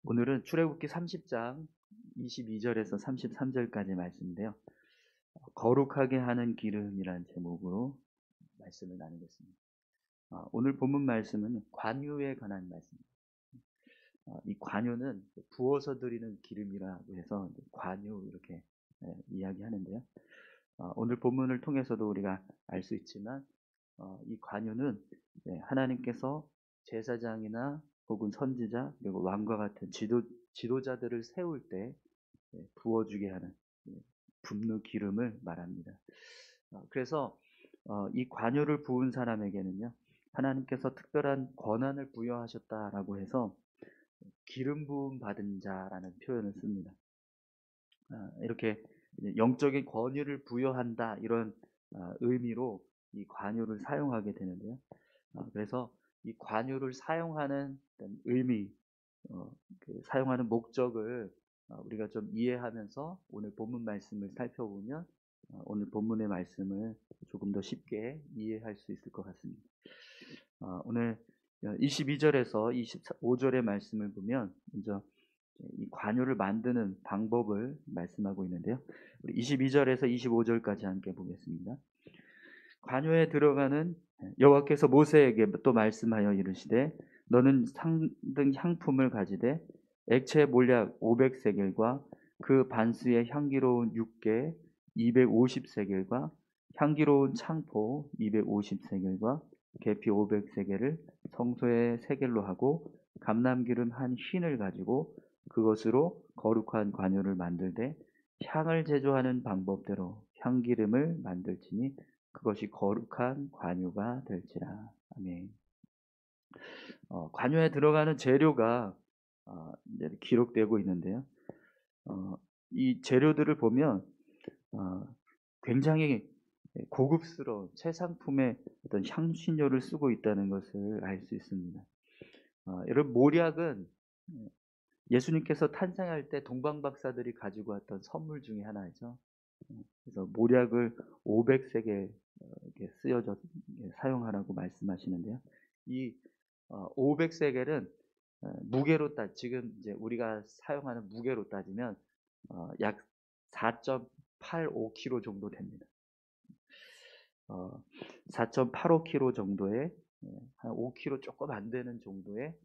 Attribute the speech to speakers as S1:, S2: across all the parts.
S1: 오늘은 출애굽기 30장 22절에서 33절까지 말씀인데요. 거룩하게 하는 기름이라는 제목으로 말씀을 나누겠습니다. 오늘 본문 말씀은 관유에 관한 말씀입니다. 이 관유는 부어서 드리는 기름이라고 해서 관유 이렇게 이야기하는데요. 오늘 본문을 통해서도 우리가 알 수 있지만 이 관유는 하나님께서 제사장이나 혹은 선지자 그리고 왕과 같은 지도자들을 세울 때 부어주게 하는 붓는 기름을 말합니다. 그래서 이 관유를 부은 사람에게는요 하나님께서 특별한 권한을 부여하셨다라고 해서 기름 부음 받은 자라는 표현을 씁니다. 이렇게 영적인 권위를 부여한다 이런 의미로 이 관유를 사용하게 되는데요. 그래서 이 관유를 사용하는 의미, 사용하는 목적을 우리가 좀 이해하면서 오늘 본문 말씀을 살펴보면 오늘 본문의 말씀을 조금 더 쉽게 이해할 수 있을 것 같습니다. 오늘 22절에서 25절의 말씀을 보면 먼저 이 관유를 만드는 방법을 말씀하고 있는데요. 우리 22절에서 25절까지 함께 보겠습니다. 관유에 들어가는 여호와께서 모세에게 또 말씀하여 이르시되 너는 상등 향품을 가지되 액체 몰약 500세겔과 그 반수의 향기로운 육개 250세겔과 향기로운 창포 250세겔과 계피 500세겔을 성소에 세겔로 하고 감람기름 한 흰을 가지고 그것으로 거룩한 관유를 만들되 향을 제조하는 방법대로 향기름을 만들지니 그것이 거룩한 관유가 될지라. 아멘. 관유에 들어가는 재료가 이제 기록되고 있는데요. 이 재료들을 보면 굉장히 고급스러운 최상품의 어떤 향신료를 쓰고 있다는 것을 알 수 있습니다. 여러분 모략은 예수님께서 탄생할 때 동방박사들이 가지고 왔던 선물 중에 하나죠. 그래서 모략을 500세계 쓰여져 사용하라고 말씀하시는데요. 이 500세겔은 무게로 지금 이제 우리가 사용하는 무게로 따지면 약 4.85kg 정도 됩니다. 4.85kg 정도의 한 5kg 조금 안 되는 정도의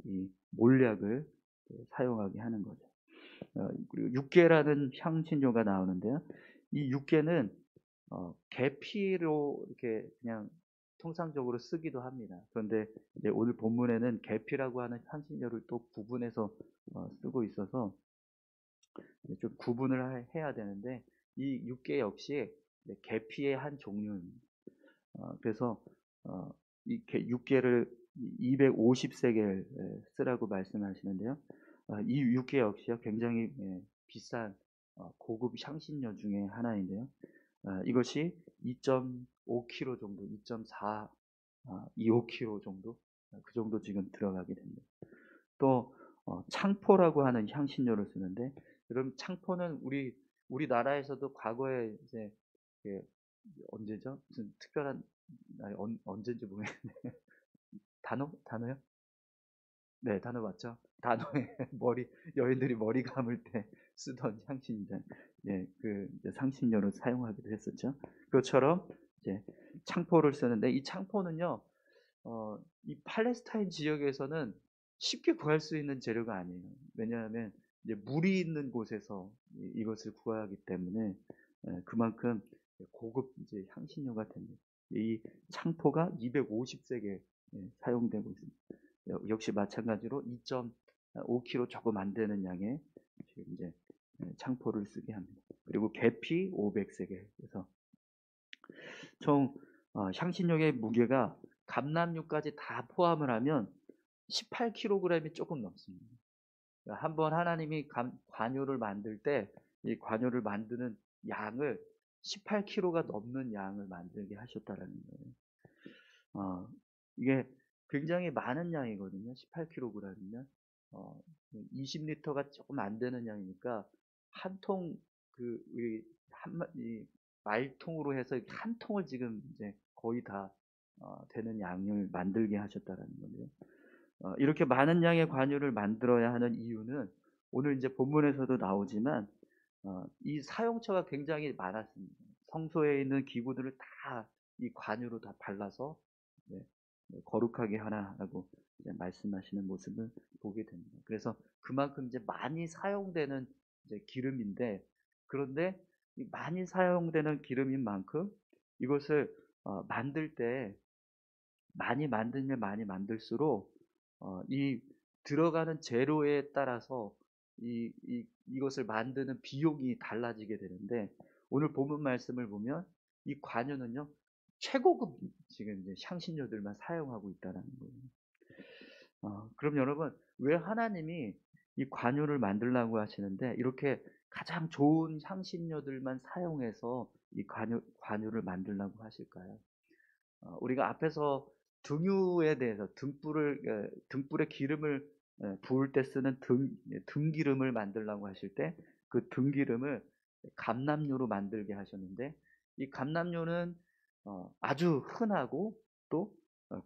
S1: 이 몰약을 사용하게 하는 거죠. 그리고 육계라는 향신료가 나오는데요. 이 육계는 계피로 이렇게 그냥 통상적으로 쓰기도 합니다. 그런데 이제 오늘 본문에는 계피라고 하는 향신료를 또 구분해서 쓰고 있어서 좀 구분을 해야 되는데 이 육계 역시 계피의 한 종류입니다. 그래서 이 육계를 250세겔 쓰라고 말씀하시는데요. 이 육계 역시요 굉장히 비싼 고급 향신료 중에 하나인데요. 이것이 2.5kg 정도, 2.4, 25kg 정도, 그 정도 지금 들어가게 됩니다. 또 창포라고 하는 향신료를 쓰는데, 여러분 창포는 우리나라에서도 과거에 이제 언제죠? 무슨 특별한 언제인지 모르겠는데 단어요? 네, 단어 맞죠? 단어에 여인들이 머리 감을 때 쓰던 향신료, 그 향신료로 사용하기도 했었죠. 그것처럼 이제 창포를 쓰는데 이 창포는요, 이 팔레스타인 지역에서는 쉽게 구할 수 있는 재료가 아니에요. 왜냐하면 이제 물이 있는 곳에서 이것을 구하기 때문에 그만큼 고급 이제 향신료가 됩니다. 이 창포가 250세계 사용되고 있습니다. 역시 마찬가지로 2.5kg 조금 안 되는 양의 지금 이제 창포를 쓰게 합니다. 그리고 계피 500세겔. 그래서 총 향신료의 무게가 감람류까지 다 포함을 하면 18kg이 조금 넘습니다. 한번 하나님이 관유를 만들 때 이 관유를 만드는 양을 18kg가 넘는 양을 만들게 하셨다라는 거예요. 이게 굉장히 많은 양이거든요. 18kg이면 20리터가 조금 안 되는 양이니까 한 통 이 말통으로 해서 한 통을 지금 이제 거의 다 되는 양을 만들게 하셨다라는 건데요. 이렇게 많은 양의 관유를 만들어야 하는 이유는 오늘 이제 본문에서도 나오지만 이 사용처가 굉장히 많았습니다. 성소에 있는 기구들을 다 이 관유로 다 발라서 네, 거룩하게 하라라고 이제 말씀하시는 모습을 보게 됩니다. 그래서 그만큼 이제 많이 사용되는 이제 기름인데, 그런데 이 많이 사용되는 기름인 만큼 이것을 만들 때 많이 만들면 많이 만들수록 이 들어가는 재료에 따라서 이것을 만드는 비용이 달라지게 되는데, 오늘 본문 말씀을 보면 이 관유는요, 최고급 지금 이제 향신료들만 사용하고 있다는 거예요. 그럼 여러분, 왜 하나님이 이 관유를 만들라고 하시는데 이렇게 가장 좋은 향신료들만 사용해서 이 관유를 만들라고 하실까요? 우리가 앞에서 등유에 대해서 등불에 기름을 부을 때 쓰는 등기름을 만들라고 하실 때 그 등기름을 감람유로 만들게 하셨는데, 이 감람유는 아주 흔하고 또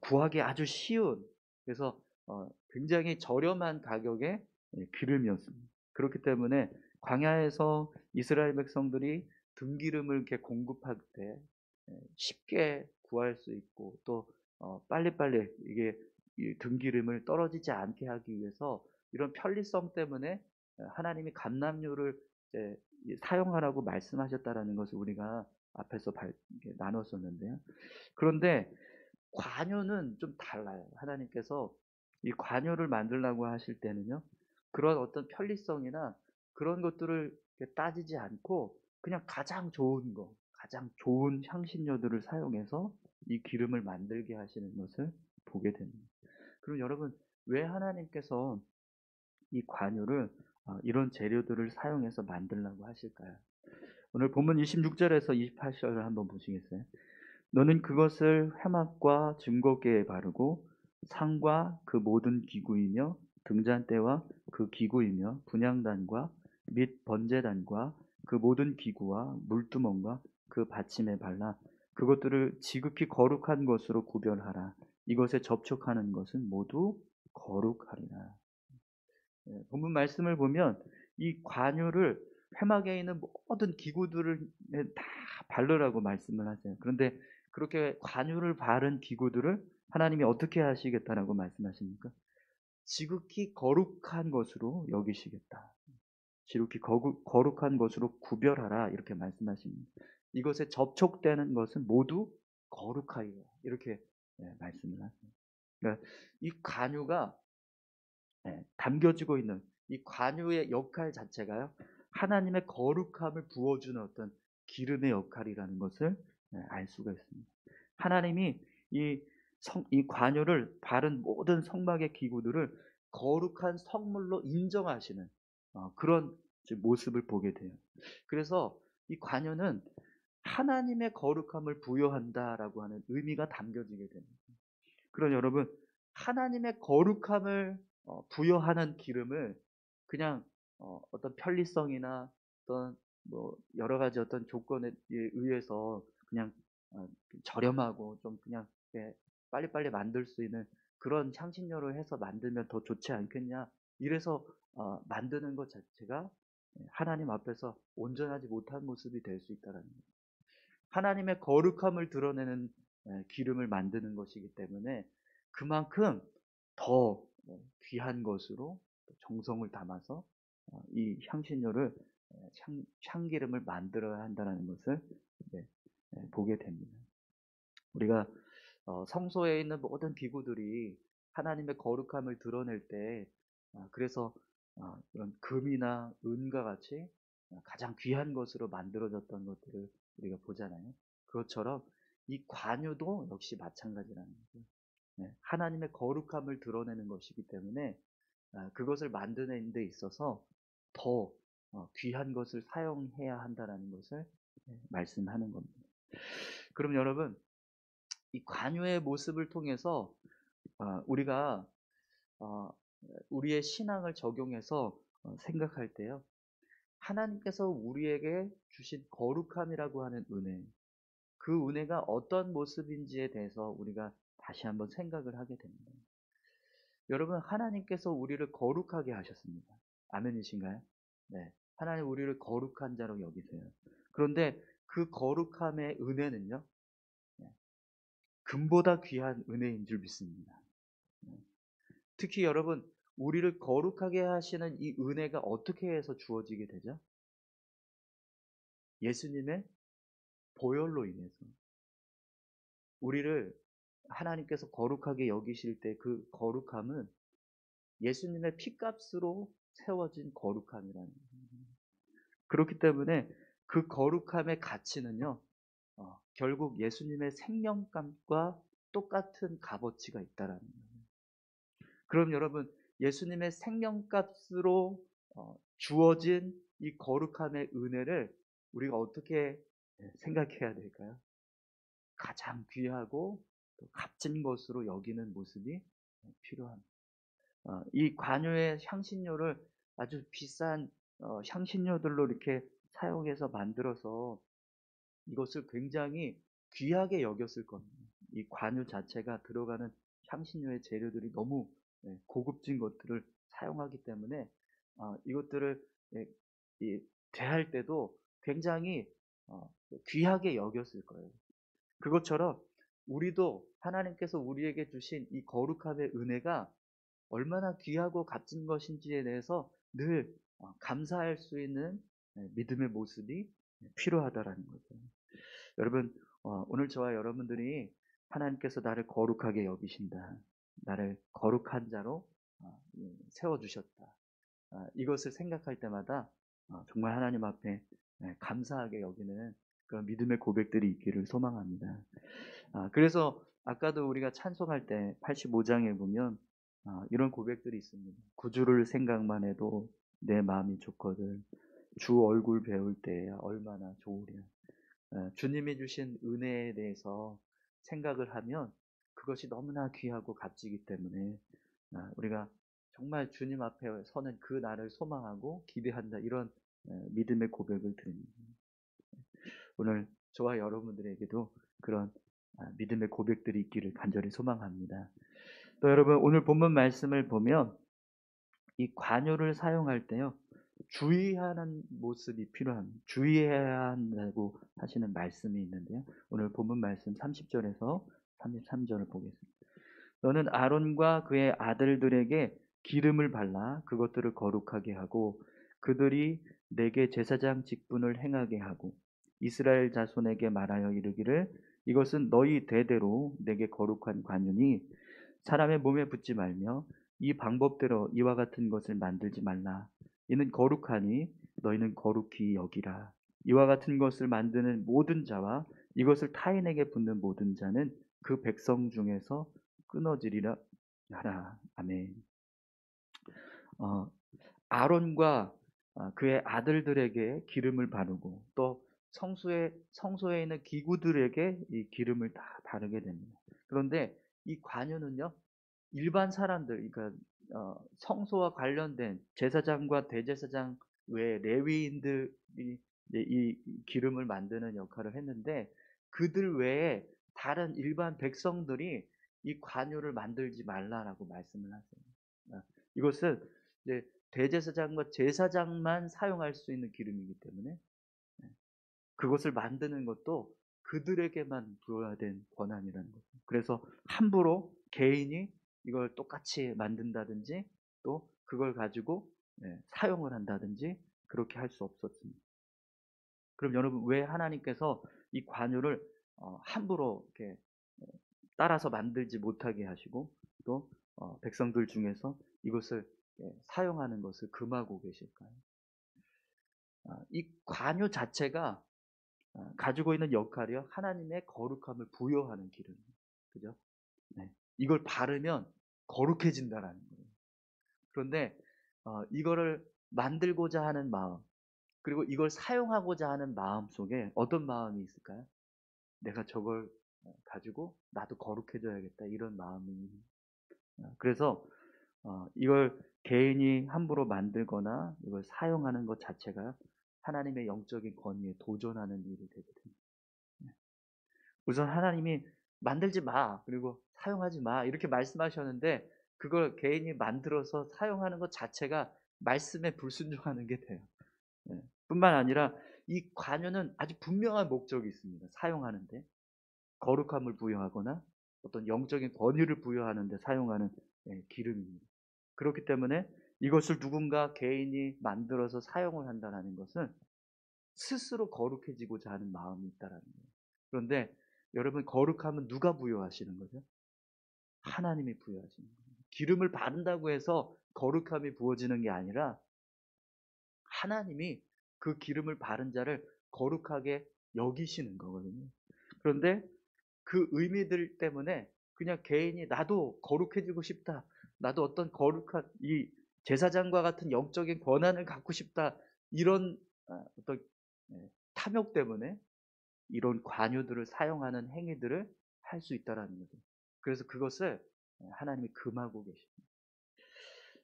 S1: 구하기 아주 쉬운, 그래서 굉장히 저렴한 가격의 기름이었습니다. 그렇기 때문에 광야에서 이스라엘 백성들이 등기름을 이렇게 공급할 때 쉽게 구할 수 있고, 또 빨리빨리 이게 이 등기름을 떨어지지 않게 하기 위해서 이런 편리성 때문에 하나님이 감람유를 이제 사용하라고 말씀하셨다라는 것을 우리가 앞에서 이렇게 나눴었는데요. 그런데 관유는 좀 달라요. 하나님께서 이 관유를 만들라고 하실 때는요, 그런 어떤 편리성이나 그런 것들을 이렇게 따지지 않고 그냥 가장 좋은 거, 가장 좋은 향신료들을 사용해서 이 기름을 만들게 하시는 것을 보게 됩니다. 그럼 여러분, 왜 하나님께서 이 관유를 이런 재료들을 사용해서 만들라고 하실까요? 오늘 본문 26절에서 28절을 한번 보시겠어요? 너는 그것을 회막과 증거궤에 바르고 상과 그 모든 기구이며 등잔대와 그 기구이며 분향단과 및 번제단과 그 모든 기구와 물두멍과 그 받침에 발라 그것들을 지극히 거룩한 것으로 구별하라. 이것에 접촉하는 것은 모두 거룩하리라. 본문 말씀을 보면 이 관유를 회막에 있는 모든 기구들을 다 바르라고 말씀을 하세요. 그런데 그렇게 관유를 바른 기구들을 하나님이 어떻게 하시겠다라고 말씀하십니까? 지극히 거룩한 것으로 여기시겠다. 지극히 거룩한 것으로 구별하라, 이렇게 말씀하십니다. 이것에 접촉되는 것은 모두 거룩하리라, 이렇게 말씀을 하세요. 그러니까 이 관유가 담겨지고 있는 이 관유의 역할 자체가요, 하나님의 거룩함을 부어주는 어떤 기름의 역할이라는 것을 알 수가 있습니다. 하나님이 이 관유를 바른 모든 성막의 기구들을 거룩한 성물로 인정하시는 그런 모습을 보게 돼요. 그래서 이 관유는 하나님의 거룩함을 부여한다라고 하는 의미가 담겨지게 됩니다. 그럼 여러분, 하나님의 거룩함을 부여하는 기름을 그냥 어떤 편리성이나 어떤 뭐 여러 가지 어떤 조건에 의해서 그냥 저렴하고 좀 그냥 이렇게 빨리빨리 만들 수 있는 그런 향신료를 해서 만들면 더 좋지 않겠냐, 이래서 만드는 것 자체가 하나님 앞에서 온전하지 못한 모습이 될 수 있다는 거예요. 하나님의 거룩함을 드러내는 기름을 만드는 것이기 때문에 그만큼 더 귀한 것으로 정성을 담아서 이 향신료를 향기름을 만들어야 한다는 것을 보게 됩니다. 우리가 성소에 있는 모든 기구들이 하나님의 거룩함을 드러낼 때 그래서 이런 금이나 은과 같이 가장 귀한 것으로 만들어졌던 것들을 우리가 보잖아요. 그것처럼 이 관유도 역시 마찬가지라는 거죠. 하나님의 거룩함을 드러내는 것이기 때문에 그것을 만드는 데 있어서 더 귀한 것을 사용해야 한다는 것을 말씀하는 겁니다. 그럼 여러분, 이 관유의 모습을 통해서 우리가 우리의 신앙을 적용해서 생각할 때요, 하나님께서 우리에게 주신 거룩함이라고 하는 은혜, 그 은혜가 어떤 모습인지에 대해서 우리가 다시 한번 생각을 하게 됩니다. 여러분, 하나님께서 우리를 거룩하게 하셨습니다. 아멘이신가요? 네. 하나님 우리를 거룩한 자로 여기세요. 그런데 그 거룩함의 은혜는요, 네, 금보다 귀한 은혜인 줄 믿습니다. 네. 특히 여러분, 우리를 거룩하게 하시는 이 은혜가 어떻게 해서 주어지게 되죠? 예수님의 보혈로 인해서. 우리를 하나님께서 거룩하게 여기실 때 그 거룩함은 예수님의 피값으로 세워진 거룩함이라는 거예요. 그렇기 때문에 그 거룩함의 가치는요, 결국 예수님의 생명감과 똑같은 값어치가 있다라는 거예요. 그럼 여러분, 예수님의 생명값으로 주어진 이 거룩함의 은혜를 우리가 어떻게 생각해야 될까요? 가장 귀하고 또 값진 것으로 여기는 모습이 필요합니다. 이 관유의 향신료를 아주 비싼 향신료들로 이렇게 사용해서 만들어서 이것을 굉장히 귀하게 여겼을 겁니다. 이 관유 자체가 들어가는 향신료의 재료들이 너무 고급진 것들을 사용하기 때문에 이것들을 예, 대할 때도 굉장히 귀하게 여겼을 거예요. 그것처럼 우리도 하나님께서 우리에게 주신 이 거룩함의 은혜가 얼마나 귀하고 값진 것인지에 대해서 늘 감사할 수 있는 믿음의 모습이 필요하다라는 거죠. 여러분, 오늘 저와 여러분들이 하나님께서 나를 거룩하게 여기신다, 나를 거룩한 자로 세워주셨다, 이것을 생각할 때마다 정말 하나님 앞에 감사하게 여기는 그런 믿음의 고백들이 있기를 소망합니다. 그래서 아까도 우리가 찬송할 때 85장에 보면 이런 고백들이 있습니다. 구주를 생각만 해도 내 마음이 좋거든. 주 얼굴 배울 때야 얼마나 좋으랴. 주님이 주신 은혜에 대해서 생각을 하면 그것이 너무나 귀하고 값지기 때문에 우리가 정말 주님 앞에 서는 그 날을 소망하고 기대한다, 이런 믿음의 고백을 드립니다. 오늘 저와 여러분들에게도 그런 믿음의 고백들이 있기를 간절히 소망합니다. 또 여러분, 오늘 본문 말씀을 보면 이 관유를 사용할 때요, 주의하는 모습이 필요합니다. 주의해야 한다고 하시는 말씀이 있는데요. 오늘 본문 말씀 30절에서 33절을 보겠습니다. 너는 아론과 그의 아들들에게 기름을 발라 그것들을 거룩하게 하고 그들이 내게 제사장 직분을 행하게 하고 이스라엘 자손에게 말하여 이르기를 이것은 너희 대대로 내게 거룩한 관유니 사람의 몸에 붙지 말며 이 방법대로 이와 같은 것을 만들지 말라. 이는 거룩하니 너희는 거룩히 여기라. 이와 같은 것을 만드는 모든 자와 이것을 타인에게 붓는 모든 자는 그 백성 중에서 끊어지리라 하라. 아멘. 어, 아론과 그의 아들들에게 기름을 바르고 또 성소에 있는 기구들에게 이 기름을 다 바르게 됩니다. 그런데 이 관유는요, 일반 사람들, 그러니까 성소와 관련된 제사장과 대제사장 외에 레위인들이 이제 이 기름을 만드는 역할을 했는데 그들 외에 다른 일반 백성들이 이 관유를 만들지 말라라고 말씀을 하세요. 이것은 이제 대제사장과 제사장만 사용할 수 있는 기름이기 때문에 그것을 만드는 것도 그들에게만 부여야 된 권한이라는 거죠. 그래서 함부로 개인이 이걸 똑같이 만든다든지 또 그걸 가지고 사용을 한다든지 그렇게 할 수 없었습니다. 그럼 여러분, 왜 하나님께서 이 관유를 함부로 이렇게 따라서 만들지 못하게 하시고 또 백성들 중에서 이것을 사용하는 것을 금하고 계실까요? 이 관유 자체가 가지고 있는 역할이요, 하나님의 거룩함을 부여하는 기름이에요. 그죠? 네. 이걸 바르면 거룩해진다라는 거예요. 그런데 이거를 만들고자 하는 마음, 그리고 이걸 사용하고자 하는 마음 속에 어떤 마음이 있을까요? 내가 저걸 가지고 나도 거룩해져야겠다, 이런 마음이. 그래서 이걸 개인이 함부로 만들거나 이걸 사용하는 것 자체가 하나님의 영적인 권위에 도전하는 일이 되거든요. 우선 하나님이 만들지 마, 그리고 사용하지 마, 이렇게 말씀하셨는데 그걸 개인이 만들어서 사용하는 것 자체가 말씀에 불순종하는 게 돼요. 예. 뿐만 아니라 이 관유는 아주 분명한 목적이 있습니다. 사용하는데. 거룩함을 부여하거나 어떤 영적인 권위를 부여하는 데 사용하는 기름입니다. 그렇기 때문에 이것을 누군가 개인이 만들어서 사용을 한다는 것은 스스로 거룩해지고자 하는 마음이 있다라는 거예요. 그런데 여러분, 거룩함은 누가 부여하시는 거죠? 하나님이 부여하시는 거예요. 기름을 바른다고 해서 거룩함이 부어지는 게 아니라 하나님이 그 기름을 바른 자를 거룩하게 여기시는 거거든요. 그런데 그 의미들 때문에 그냥 개인이 나도 거룩해지고 싶다, 나도 어떤 거룩한 이 제사장과 같은 영적인 권한을 갖고 싶다, 이런 어떤 탐욕 때문에 이런 관유들을 사용하는 행위들을 할 수 있다라는 거죠. 그래서 그것을 하나님이 금하고 계십니다.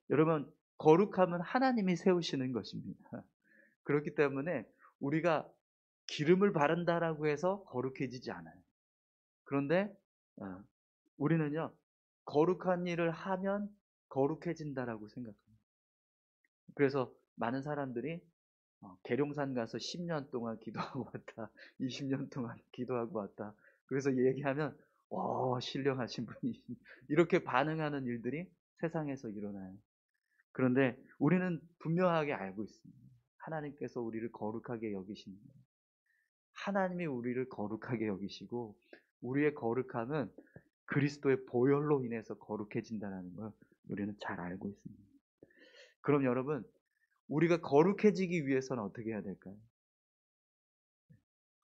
S1: 여러분, 거룩함은 하나님이 세우시는 것입니다. 그렇기 때문에 우리가 기름을 바른다라고 해서 거룩해지지 않아요. 그런데 우리는요, 거룩한 일을 하면 거룩해진다라고 생각합니다. 그래서 많은 사람들이 계룡산 가서 10년 동안 기도하고 왔다, 20년 동안 기도하고 왔다, 그래서 얘기하면 신령하신 분이 이렇게 반응하는 일들이 세상에서 일어나요. 그런데 우리는 분명하게 알고 있습니다. 하나님께서 우리를 거룩하게 여기십니다. 하나님이 우리를 거룩하게 여기시고 우리의 거룩함은 그리스도의 보혈로 인해서 거룩해진다는 걸 우리는 잘 알고 있습니다. 그럼 여러분, 우리가 거룩해지기 위해서는 어떻게 해야 될까요?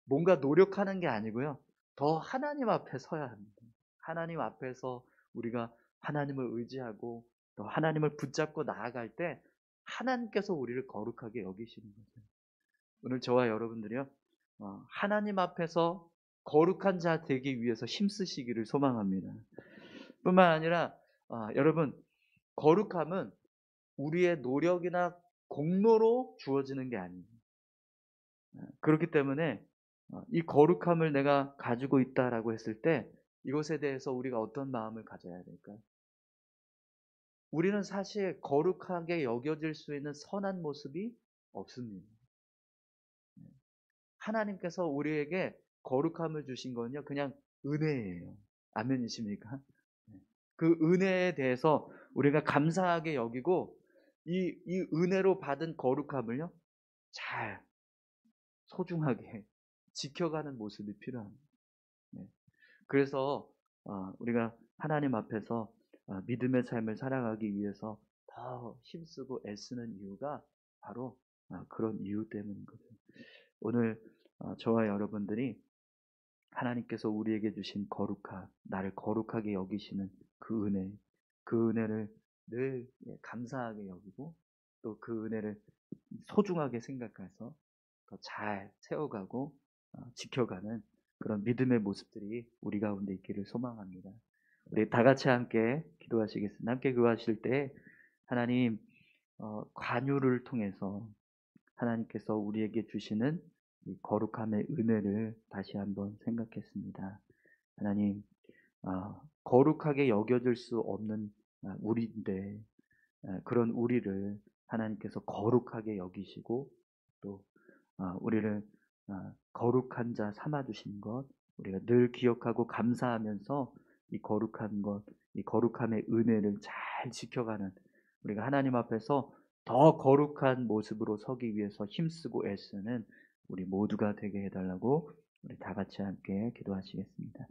S1: 뭔가 노력하는 게 아니고요, 더 하나님 앞에 서야 합니다. 하나님 앞에서 우리가 하나님을 의지하고 또 하나님을 붙잡고 나아갈 때 하나님께서 우리를 거룩하게 여기시는 거죠. 오늘 저와 여러분들이요, 하나님 앞에서 거룩한 자 되기 위해서 힘쓰시기를 소망합니다. 뿐만 아니라 여러분, 거룩함은 우리의 노력이나 공로로 주어지는 게 아닙니다. 그렇기 때문에 이 거룩함을 내가 가지고 있다라고 했을 때 이것에 대해서 우리가 어떤 마음을 가져야 될까요? 우리는 사실 거룩하게 여겨질 수 있는 선한 모습이 없습니다. 하나님께서 우리에게 거룩함을 주신 건요, 그냥 은혜예요. 아멘이십니까? 그 은혜에 대해서 우리가 감사하게 여기고 이 은혜로 받은 거룩함을요, 잘 소중하게 지켜가는 모습이 필요합니다. 네. 그래서 우리가 하나님 앞에서 믿음의 삶을 살아가기 위해서 더 힘쓰고 애쓰는 이유가 바로 그런 이유 때문인 거죠. 오늘 저와 여러분들이 하나님께서 우리에게 주신 거룩함, 나를 거룩하게 여기시는 그 은혜, 그 은혜를 늘 감사하게 여기고 또 그 은혜를 소중하게 생각해서 더 잘 세워가고 지켜가는 그런 믿음의 모습들이 우리 가운데 있기를 소망합니다. 우리 다 같이 함께 기도하시겠습니다. 함께 기도하실 때 하나님, 관유를 통해서 하나님께서 우리에게 주시는 이 거룩함의 은혜를 다시 한번 생각했습니다. 하나님, 거룩하게 여겨질 수 없는 우리인데 그런 우리를 하나님께서 거룩하게 여기시고 또 우리를 거룩한 자 삼아주신 것 우리가 늘 기억하고 감사하면서 이 거룩한 것, 이 거룩함의 은혜를 잘 지켜가는 우리가 하나님 앞에서 더 거룩한 모습으로 서기 위해서 힘쓰고 애쓰는 우리 모두가 되게 해달라고 우리 다 같이 함께 기도하시겠습니다.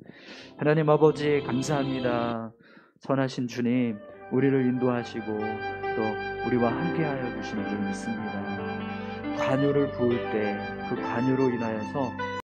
S1: 하나님 아버지, 감사합니다. 선하신 주님, 우리를 인도하시고 또 우리와 함께하여 주시는 줄 믿습니다. 관유를 부을 때 그 관유로 인하여서